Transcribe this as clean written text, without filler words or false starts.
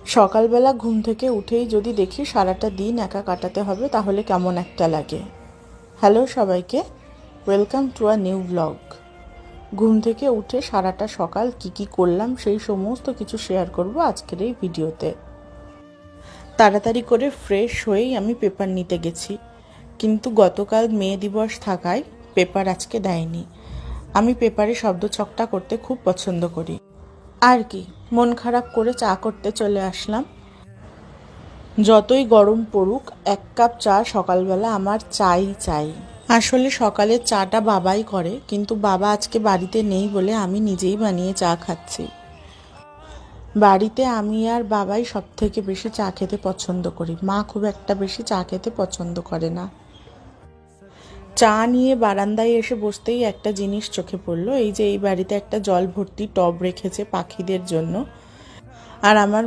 সকালবেলা ঘুম থেকে উঠেই যদি দেখি সারাটা দিন একা কাটাতে হবে তাহলে কেমন একটা লাগে। হ্যালো সবাইকে, welcome to a new blog. ঘুম থেকে উঠে সারাটা সকাল কি করলাম সেই সমস্ত কিছু শেয়ার করব আজকের এই ভিডিওতে। তাড়াতাড়ি করে ফ্রেশ হয়েই আমি পেপার নিতে গেছি, কিন্তু গতকাল মে দিবস থাকায় পেপার আজকে দেয়নি। আমি পেপারে শব্দছকটা করতে খুব পছন্দ করি, আর কি মন খারাপ করে চা করতে চলে আসলাম। যতই গরম পড়ুক, 1 কাপ চা সকালবেলা আমার চাই। আসলে সকালের চাটা বাবাই করে, কিন্তু বাবা আজকে বাড়িতে নেই বলে আমি নিজেই বানিয়ে চা খাচ্ছি। বাড়িতে আমি আর বাবাই সব থেকে বেশি চা খেতে পছন্দ করি, মা খুব একটা বেশি চা খেতে পছন্দ করে না। চা নিয়ে বারান্দায় এসে বসতেই একটা জিনিস চোখে পড়লো, এই যে এই বাড়িতে একটা জল ভর্তি টব রেখেছে পাখিদের জন্য। আর আমার